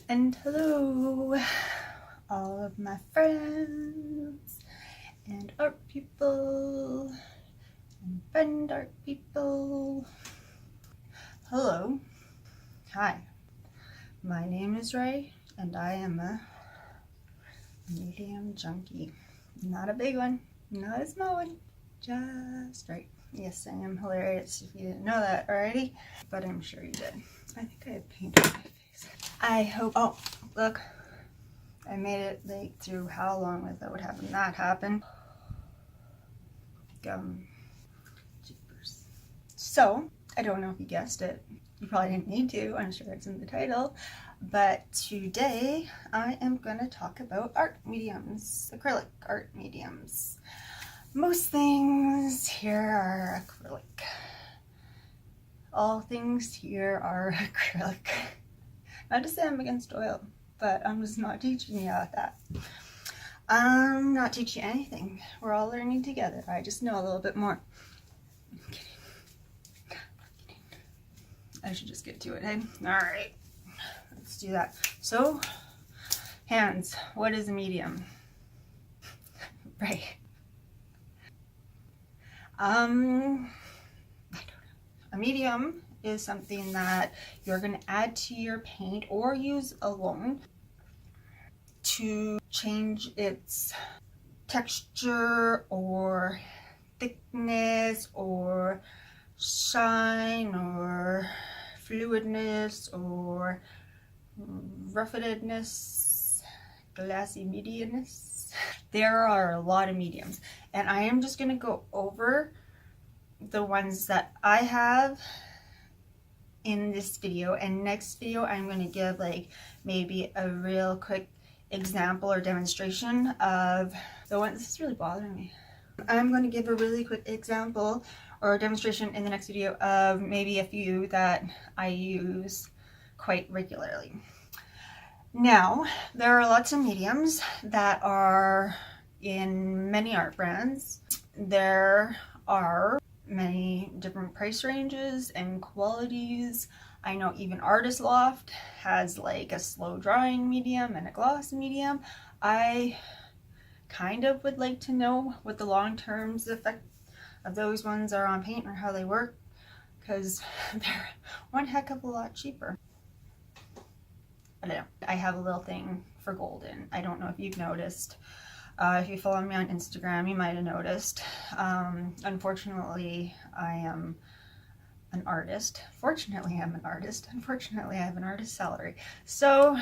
And hello, all of my friends and art people and friend art people. Hello, hi, my name is Ray and I am a medium junkie. Not a big one, not a small one, just right. Yes, I am hilarious if you didn't know that already, but I'm sure you did. I think I have paint on my face. I hope, oh, look, I made it like through how long without having that happen. Jeepers. So, I don't know if you guessed it. You probably didn't need to, I'm sure it's in the title. But today, I am going to talk about art mediums, acrylic art mediums. Most things here are acrylic. All things here are acrylic. Not to say I'm against oil, but I'm just not teaching you that. I'm not teaching you anything. We're all learning together. I just know a little bit more. I'm kidding. I'm kidding. I should just get to it, hey? Alright. Let's do that. So, hands. What is a medium? Right. I don't know. A medium is something that you're going to add to your paint or use alone to change its texture or thickness or shine or fluidness or roughness, glassy mediumness. There are a lot of mediums, and I am just going to go over the ones that I have in this video, and next video I'm going to give like maybe a real quick example or demonstration of the one. This is really bothering me. I'm going to give a really quick example or demonstration in the next video of maybe a few that I use quite regularly. Now, there are lots of mediums that are in many art brands. There are many different price ranges and qualities. I know even Artist Loft has like a slow drying medium and a gloss medium. I kind of would like to know what the long-term effect of those ones are on paint or how they work, because they're one heck of a lot cheaper. I don't know. I have a little thing for golden. I don't know if you've noticed. If you follow me on Instagram, you might have noticed. Unfortunately, I am an artist. Fortunately, I'm an artist. Unfortunately, I have an artist salary. So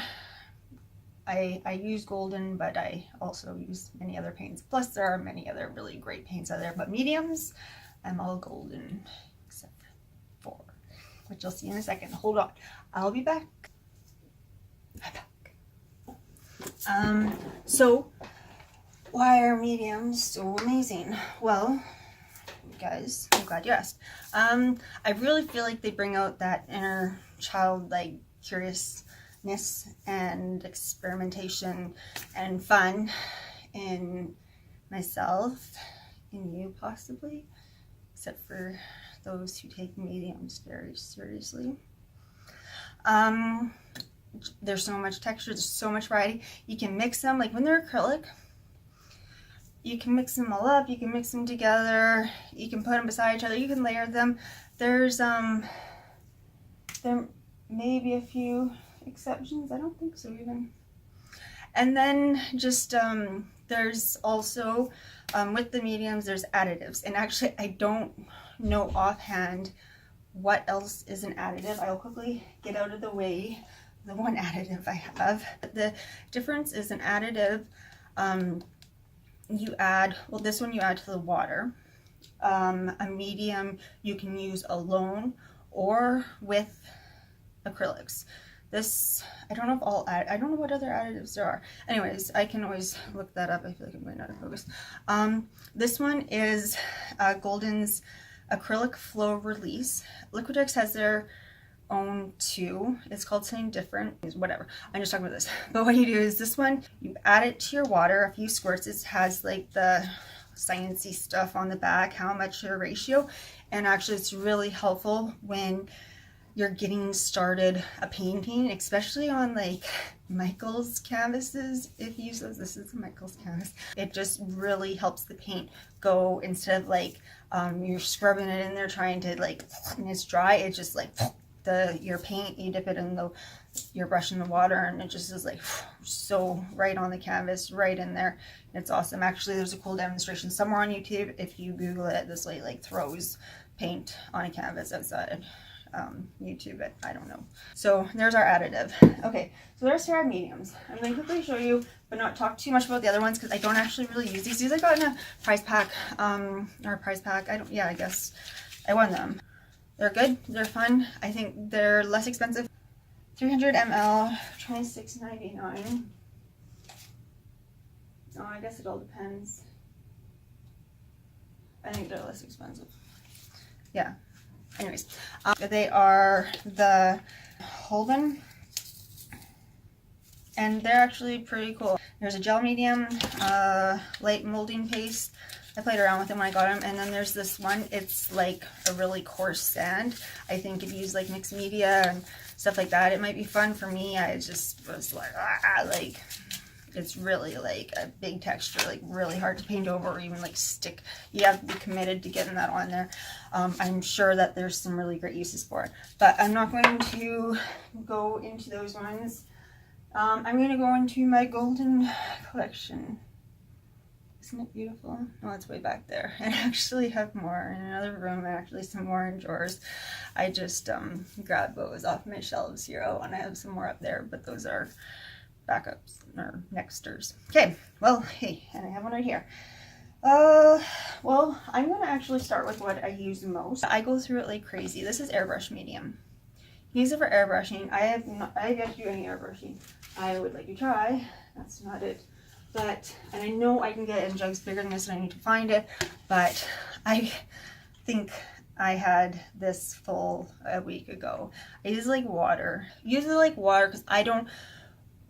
I use golden, but I also use many other paints. Plus, there are many other really great paints out there. But mediums, I'm all golden, except for, which you'll see in a second. Hold on. I'll be back. I'm back. So, why are mediums so amazing? Well, guys, I'm glad you asked. I really feel like they bring out that inner childlike curiousness and experimentation and fun in myself, in you possibly, except for those who take mediums very seriously. There's so much texture, there's so much variety. You can mix them, like when they're acrylic, you can mix them all up, you can mix them together, you can put them beside each other, you can layer them. There's there may be a few exceptions, I don't think so even. And then just there's also with the mediums there's additives, and actually I don't know offhand what else is an additive. I'll quickly get out of the way the one additive I have. The difference is an additive, you add, well, this one you add to the water. A medium you can use alone or with acrylics. This, I don't know if I don't know what other additives there are. Anyways, I can always look that up. I feel like I'm going out of focus. This one is Golden's Acrylic Flow Release. Liquitex has their own too. It's called something different, whatever. I'm just talking about this. But what you do is this one, you add it to your water, a few squirts. It has like the sciencey stuff on the back, how much your ratio, and actually it's really helpful when you're getting started a painting, especially on like Michael's canvases. If you use those, this is a Michael's canvas. It just really helps the paint go, instead of like you're scrubbing it in there trying to like, and it's dry, it's just like your paint, you dip it in your brush in the water, and it just is like so right on the canvas, right in there. It's awesome. Actually, there's a cool demonstration somewhere on YouTube. If you Google it, this lady like throws paint on a canvas outside YouTube it. I don't know. So there's our additive. Okay, so there's our mediums. I'm going to quickly show you, but not talk too much about the other ones because I don't actually really use these. These I got in a prize pack, I guess I won them. They're good. They're fun. I think they're less expensive. 300 ml, $26.99. Oh, I guess it all depends. I think they're less expensive. Yeah. Anyways, they are the Holden, and they're actually pretty cool. There's a gel medium, light molding paste. I played around with them when I got them, and then there's this one. It's like a really coarse sand. I think if you use like mixed media and stuff like that, it might be fun. For me, I just was like it's really like a big texture, like really hard to paint over or even like stick. You have to be committed to getting that on there. I'm sure that there's some really great uses for it, but I'm not going to go into those ones. I'm going to go into my golden collection. Isn't it beautiful? Oh, it's way back there. I actually have more in another room, actually some more in drawers. I just grabbed what was off my shelves here. Oh, and I have some more up there, but those are backups or nexters. Okay, well, hey, and I have one right here. Well, I'm going to actually start with what I use most. I go through it like crazy. This is airbrush medium. Use it for airbrushing. I have yet to do any airbrushing. I would like to try. That's not it. But, and I know I can get it in jugs bigger than this and I need to find it, but I think I had this full a week ago. I use like water. Usually like water because I don't,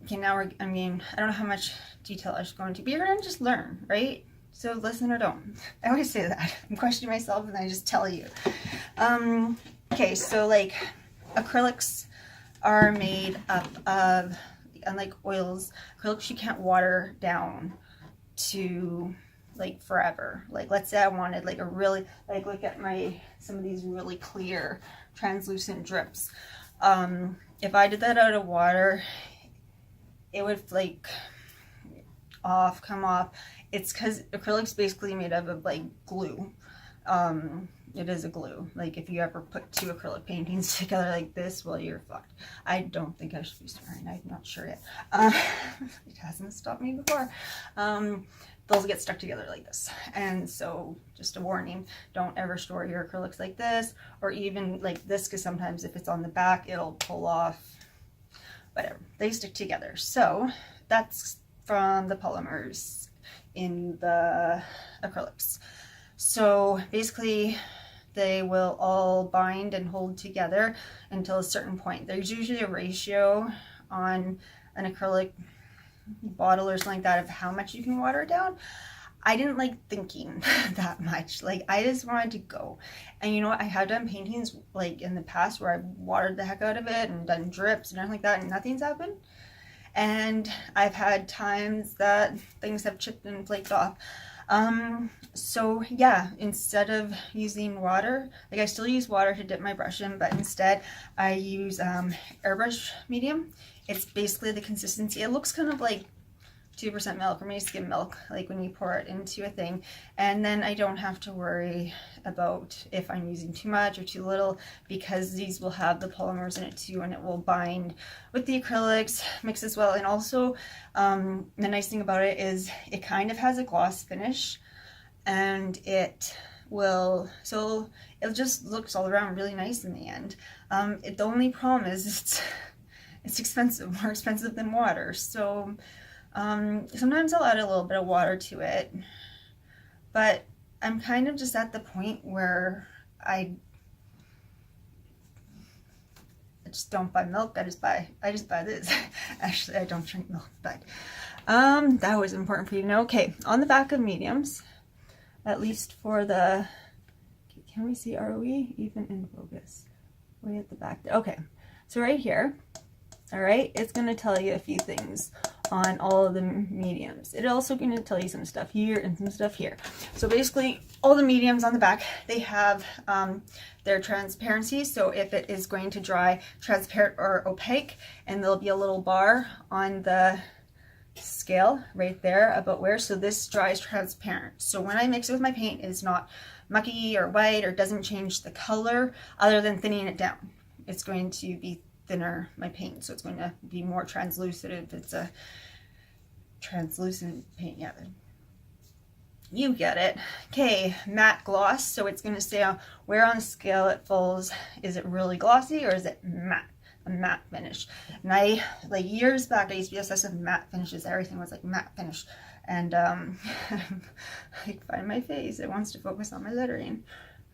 okay, now I don't know how much detail I should go into, but you're going to just learn, right? So listen or don't. I always say that. I'm questioning myself and I just tell you. Okay, so like acrylics are made up of, unlike oils, acrylics you can't water down to like forever. Like let's say I wanted like a really, like look at some of these really clear translucent drips. If I did that out of water, it would like come off. It's because acrylic's basically made up of like glue. It is a glue. Like if you ever put two acrylic paintings together like this, well, you're fucked. I don't think I should be swearing. I'm not sure yet. It hasn't stopped me before. Those get stuck together like this. And so just a warning, don't ever store your acrylics like this or even like this, because sometimes if it's on the back, it'll pull off. Whatever. They stick together. So that's from the polymers in the acrylics. So basically they will all bind and hold together until a certain point. There's usually a ratio on an acrylic bottle or something like that of how much you can water it down. I didn't like thinking that much. Like I just wanted to go. And you know what? I have done paintings like in the past where I've watered the heck out of it and done drips and everything like that and nothing's happened. And I've had times that things have chipped and flaked off. So yeah, instead of using water, like I still use water to dip my brush in, but instead I use airbrush medium. It's basically the consistency. It looks kind of like 2% milk or maybe skim milk, like when you pour it into a thing, and then I don't have to worry about if I'm using too much or too little, because these will have the polymers in it too, and it will bind with the acrylics, mix as well. And also the nice thing about it is it kind of has a gloss finish, and it will, so it just looks all around really nice in the end. The only problem is it's expensive, more expensive than water. So sometimes I'll add a little bit of water to it, but I'm kind of just at the point where I just don't buy milk. I just buy this. Actually, I don't drink milk, but that was important for you to know. Okay, on the back of mediums, at least for the, can we see, are we even in focus? way at the back. Okay, so right here, all right, it's going to tell you a few things on all of the mediums. It's also going to tell you some stuff here and some stuff here. So basically, all the mediums on the back, they have their transparency. So if it is going to dry transparent or opaque, and there'll be a little bar on the scale right there about where. So this dries transparent. So when I mix it with my paint, it's not mucky or white or doesn't change the color other than thinning it down. It's going to be thinner, my paint, so it's going to be more translucent if it's a translucent paint. Yeah, you get it. Okay, matte gloss. So it's going to say where on the scale it falls. Is it really glossy or is it matte? A matte finish. And I, like years back, I used to be obsessed with matte finishes. Everything was like matte finish. And I find my face. It wants to focus on my lettering.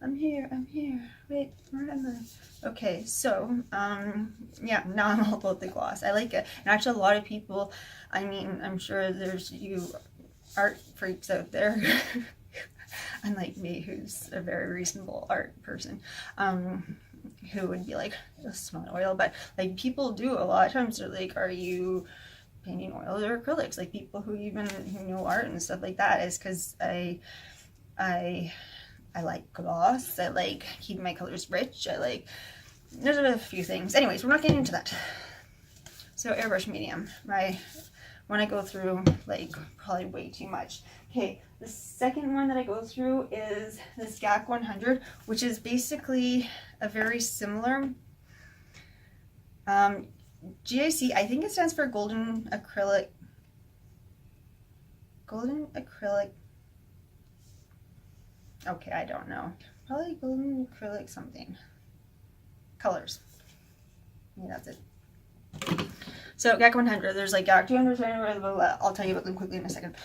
I'm here. Wait, where am I? Okay, so, yeah, now I'm all about the gloss. I like it. And actually, a lot of people, I mean, I'm sure there's you art freaks out there, unlike me, who's a very reasonable art person, who would be like, it's not oil, but like people do a lot of times, they're like, are you painting oils or acrylics? Like people who know art and stuff like that, is because I like gloss. I like keeping my colors rich. There's a few things. Anyways, we're not getting into that. So airbrush medium, when I go through, like probably way too much. Okay, the second one that I go through is this GAC 100, which is basically a very similar GAC. I think it stands for golden acrylic. Okay, I don't know. Probably golden acrylic something. Colors. Yeah, that's it. So GAC 100, there's like GAC 200, blah, blah, blah. I'll tell you about them quickly in a second.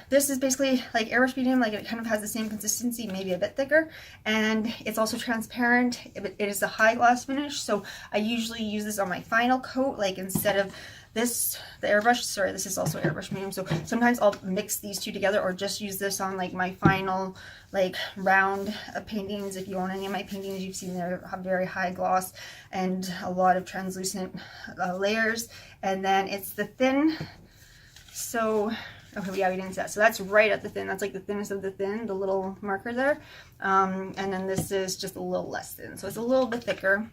This is basically like airbrush medium, like it kind of has the same consistency, maybe a bit thicker, and it's also transparent. It is a high gloss finish, so I usually use this on my final coat, like instead of this, the airbrush, sorry, this is also airbrush medium, so sometimes I'll mix these two together or just use this on like my final like round of paintings. If you own any of my paintings, you've seen they have very high gloss and a lot of translucent layers. And then it's the thin, so okay, yeah, we didn't see that. So that's right at the thin, that's like the thinnest of the thin, the little marker there. And then this is just a little less thin, so it's a little bit thicker.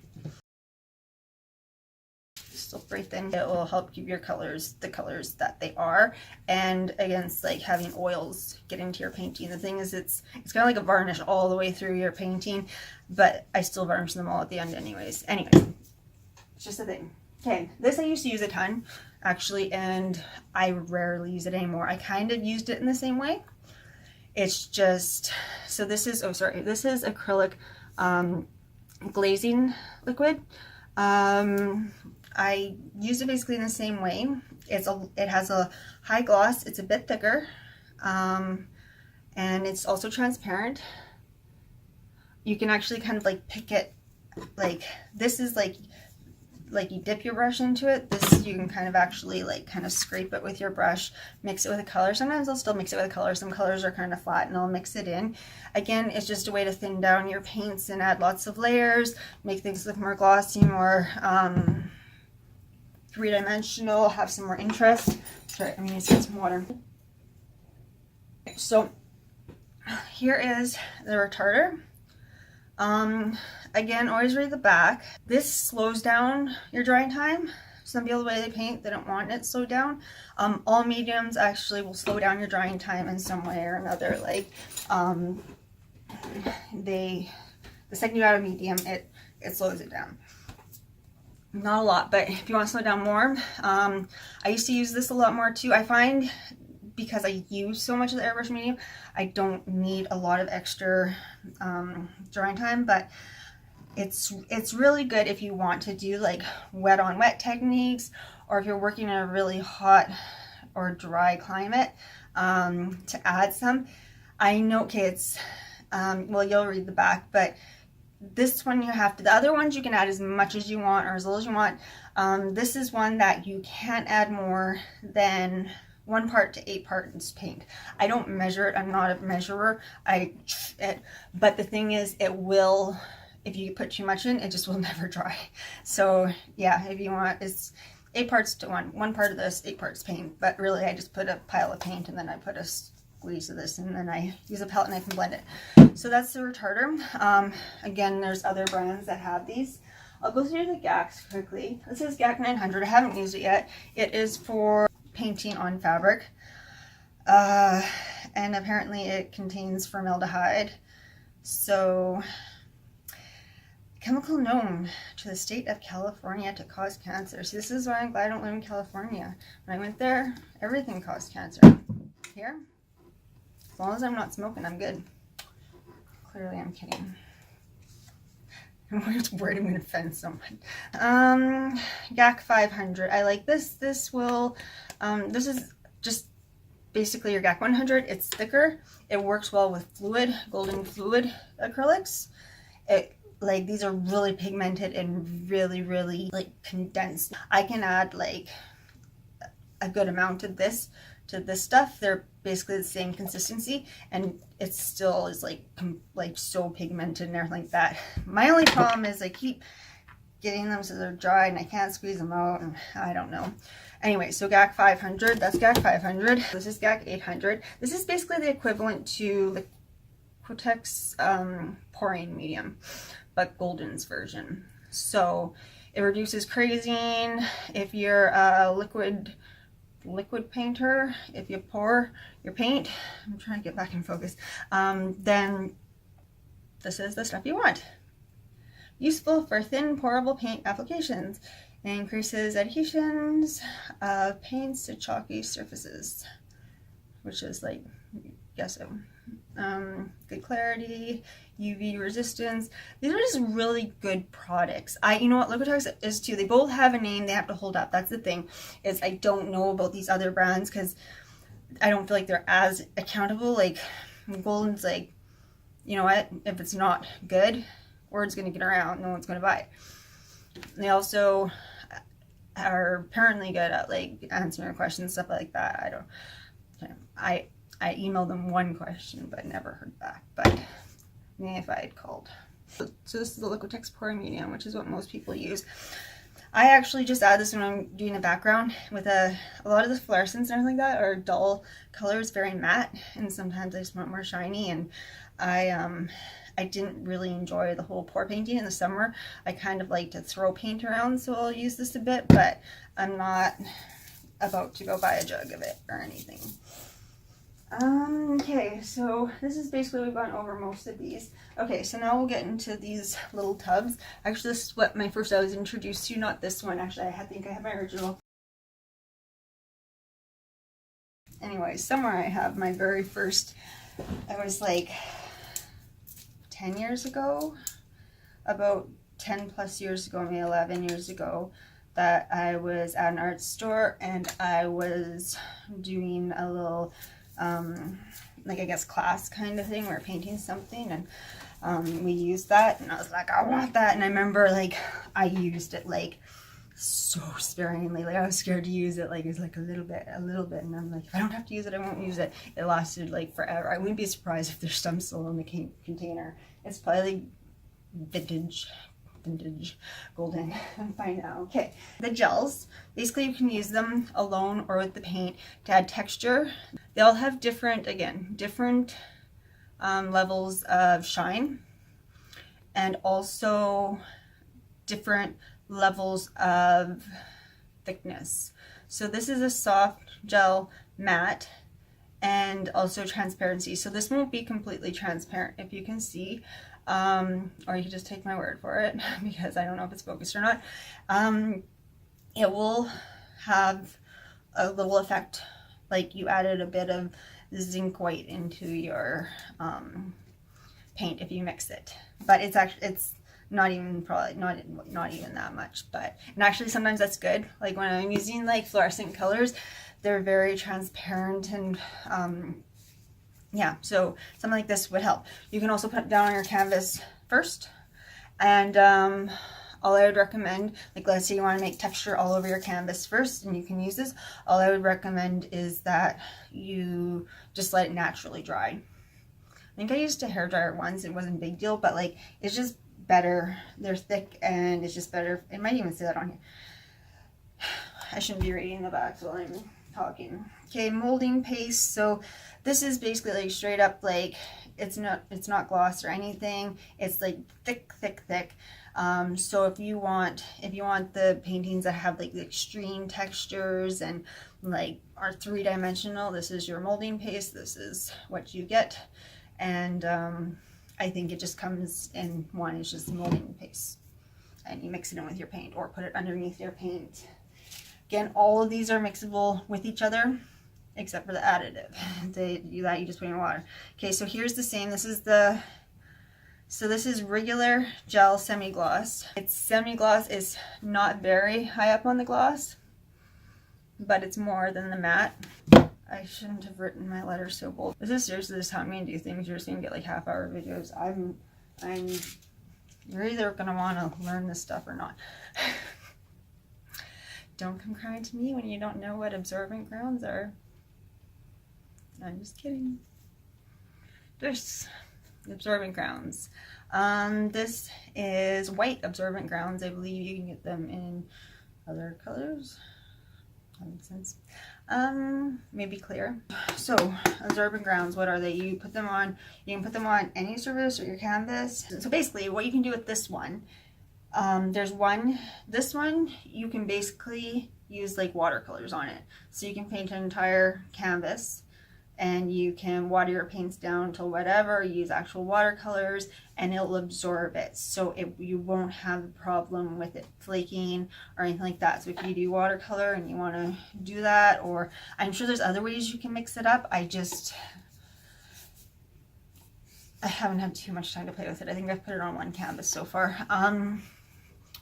Still very thin. It will help keep your colors the colors that they are, and against like having oils get into your painting. The thing is, it's kind of like a varnish all the way through your painting, but I still varnish them all at the end anyways. Anyway, it's just a thing. Okay, this I used to use a ton actually, and I rarely use it anymore. I kind of used it in the same way. It's just, so this is, oh sorry, this is acrylic glazing liquid. I use it basically in the same way. It has a high gloss, it's a bit thicker, and it's also transparent. You can actually kind of like pick it, like this is like you dip your brush into it. This you can kind of actually like kind of scrape it with your brush, mix it with a color. Sometimes I'll still mix it with a color. Some colors are kind of flat and I'll mix it in. Again, it's just a way to thin down your paints and add lots of layers, make things look more glossy, more three-dimensional, have some more interest. Sorry, I'm gonna get some water. So here is the retarder. Again, always read the back. This slows down your drying time. Some people, the way they paint, they don't want it slowed down. All mediums actually will slow down your drying time in some way or another. Like, the second you add a medium, it slows it down. Not a lot, but if you want to slow down more, I used to use this a lot more too. I find because I use so much of the airbrush medium, I don't need a lot of extra drying time, but it's really good if you want to do like wet on wet techniques, or if you're working in a really hot or dry climate, to add some. I know, okay, it's well, you'll read the back, but this one you have to, the other ones you can add as much as you want or as little as you want. This is one that you can't add more than 1 part to 8 parts paint. I don't measure it, I'm not a measurer, but the thing is, it will if you put too much in, it just will never dry. So yeah, if you want, it's 8 parts to 1 part of this, 8 parts paint, but really I just put a pile of paint and then I put a squeeze of this and then I use a palette knife and blend it. So that's the retarder. Again, there's other brands that have these. I'll go through the GACs quickly. This is GAC 900. I haven't used it yet. It is for painting on fabric. And apparently it contains formaldehyde. So, chemical known to the state of California to cause cancer. So this is why I'm glad I don't live in California. When I went there, everything caused cancer. Here, as long as I'm not smoking, I'm good. Clearly I'm kidding. I'm just worried I'm going to offend someone. GAC 500. I like this. This will, this is just basically your GAC 100. It's thicker. It works well with fluid, golden fluid acrylics. Like these are really pigmented and really like condensed. I can add like a good amount of this to this stuff. They're basically the same consistency and it still is like so pigmented and everything like that. My only problem is I keep getting them so they're dry and I can't squeeze them out and I don't know. Anyway, so GAC 500, that's GAC 500. This is GAC 800. This is basically the equivalent to Liquitex pouring medium, but Golden's version. So it reduces crazing. If you're a liquid painter, if you pour your paint, I'm trying to get back in focus, then this is the stuff you want. Useful for thin pourable paint applications. It increases adhesions of paints to chalky surfaces, which is like, guess it. Good clarity, UV resistance. These are just really good products. You know what, Liquitex is too. They both have a name they have to hold up. That's the thing, is I don't know about these other brands because I don't feel like they're as accountable. Like Golden's like, you know what, if it's not good, word's gonna get around, no one's gonna buy it. They also are apparently good at like answering questions, stuff like that. I don't, I emailed them one question but never heard back, but maybe if I had called. So this is the Liquitex pouring medium, which is what most people use. I actually just add this when I'm doing a background with a lot of the fluorescents and everything like that are dull colors, very matte, and sometimes I just want more shiny. And I didn't really enjoy the whole pour painting in the summer. I kind of like to throw paint around, so I'll use this a bit, but I'm not about to go buy a jug of it or anything. Okay, so this is basically, we've gone over most of these. Okay, so now we'll get into these little tubs. Actually, this is what I was introduced to, not this one. Actually, I think I have my original. Anyway, somewhere I have my very first, I was like 10 years ago, about 10 plus years ago, maybe 11 years ago, that I was at an art store and I was doing a little like I guess class kind of thing. We're painting something and we used that and I was like, I want that. And I remember like I used it like so sparingly, like I was scared to use it, like it was like a little bit, and I'm like, if I don't have to use it, I won't use it. It lasted like forever. I wouldn't be surprised if there's some still in the container. It's probably like vintage golden. I'm fine now. Okay, the gels, basically you can use them alone or with the paint to add texture. They all have different levels of shine and also different levels of thickness. So this is a soft gel matte and also transparency. So this won't be completely transparent, if you can see. Or you can just take my word for it because I don't know if it's focused or not. It will have a little effect like you added a bit of zinc white into your paint if you mix it, but it's not even probably not even that much. But and actually sometimes that's good. Like when I'm using like fluorescent colors, they're very transparent and yeah, so something like this would help. You can also put it down on your canvas first, and all I would recommend, like let's say you want to make texture all over your canvas first and you can use this, all I would recommend is that you just let it naturally dry. I think I used a hairdryer once, it wasn't a big deal, but like it's just better. They're thick and it's just better. It might even say that on here. I shouldn't be reading the back while I'm talking. Okay, molding paste. So this is basically like straight up, like it's not gloss or anything. It's like thick. So if you want the paintings that have like the extreme textures and like are three-dimensional, this is your molding paste. This is what you get. And I think it just comes in one. It's just molding paste, and you mix it in with your paint or put it underneath your paint. Again, all of these are mixable with each other except for the additive. You just put in water. Okay, so here's the same. This is regular gel semi-gloss. It's semi-gloss. Is not very high up on the gloss, but it's more than the matte. I shouldn't have written my letter so bold. This is seriously just how I'm gonna do things. You're just gonna get like half-hour videos. You're either gonna want to learn this stuff or not. Don't come crying to me when you don't know what absorbent grounds are. I'm just kidding. There's absorbent grounds. This is white absorbent grounds. I believe you can get them in other colors. That makes sense. Maybe clear. So absorbent grounds, what are they? You can put them on any surface or your canvas. So basically what you can do with this one, this one you can basically use like watercolors on it. So you can paint an entire canvas and you can water your paints down to whatever, use actual watercolors, and it'll absorb it. So you won't have a problem with it flaking or anything like that. So if you do watercolor and you want to do that, or I'm sure there's other ways you can mix it up. I haven't had too much time to play with it. I think I've put it on one canvas so far, and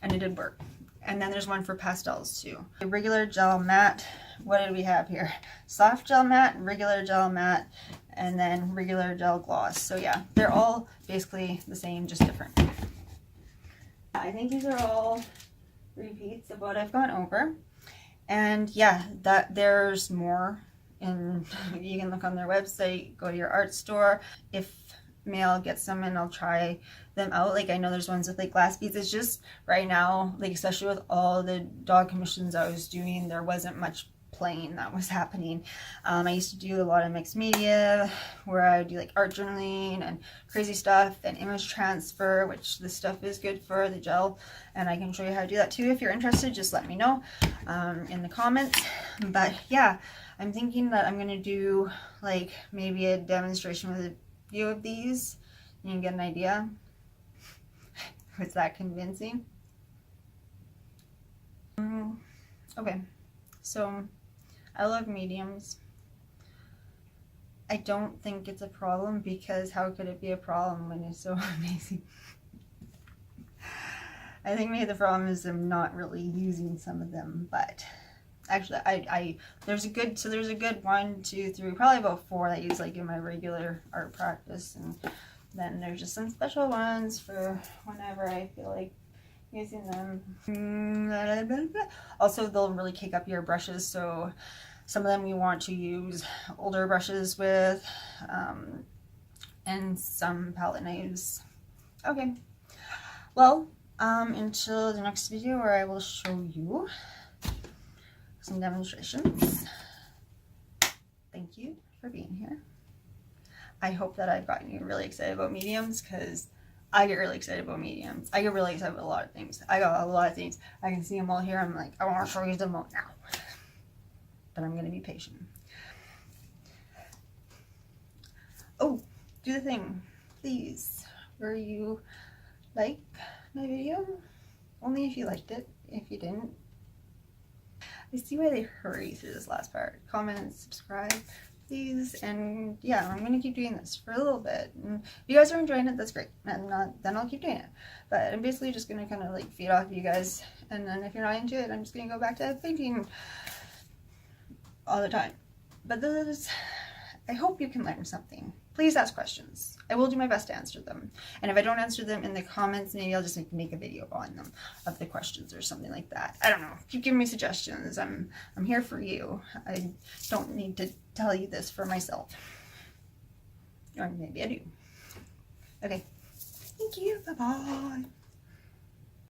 it did work. And then there's one for pastels too. The regular gel matte. What do we have here? Soft gel matte, regular gel matte, and then regular gel gloss. So yeah, they're all basically the same, just different. I think these are all repeats of what I've gone over. And yeah, there's more. And you can look on their website, go to your art store. If Mail gets them and I'll try them out. Like I know there's ones with like glass beads. It's just right now, like especially with all the dog commissions I was doing, there wasn't much playing that was happening. I used to do a lot of mixed media where I would do like art journaling and crazy stuff and image transfer, which this stuff is good for, the gel, and I can show you how to do that too. If you're interested, just let me know in the comments. But yeah, I'm thinking that I'm gonna do like maybe a demonstration with a few of these. You can get an idea. Was that convincing? Okay, so I love mediums. I don't think it's a problem, because how could it be a problem when it's so amazing? I think maybe the problem is I'm not really using some of them, but actually there's a good 1, 2, 3, probably about 4 that I use like in my regular art practice, and then there's just some special ones for whenever I feel like using them. Also, they'll really kick up your brushes, so some of them you want to use older brushes with, and some palette knives. Okay, well, until the next video where I will show you some demonstrations. Thank you for being here. I hope that I've gotten you really excited about mediums, because I get really excited about mediums. I get really excited about a lot of things. I got a lot of things. I can see them all here. I'm like, I want to show you them all now. But I'm going to be patient. Oh, do the thing, please, where you like my video. Only if you liked it. If you didn't, I see why they hurry through this last part. Comment, subscribe, please. And yeah, I'm going to keep doing this for a little bit. And if you guys are enjoying it, that's great. And then I'll keep doing it. But I'm basically just going to kind of like feed off you guys. And then if you're not into it, I'm just going to go back to painting all the time. But I hope you can learn something. Please ask questions. I will do my best to answer them. And if I don't answer them in the comments, maybe I'll just make a video on them, of the questions or something like that. I don't know. Keep giving me suggestions. I'm here for you. I don't need to tell you this for myself. Or maybe I do. Okay. Thank you. Bye-bye.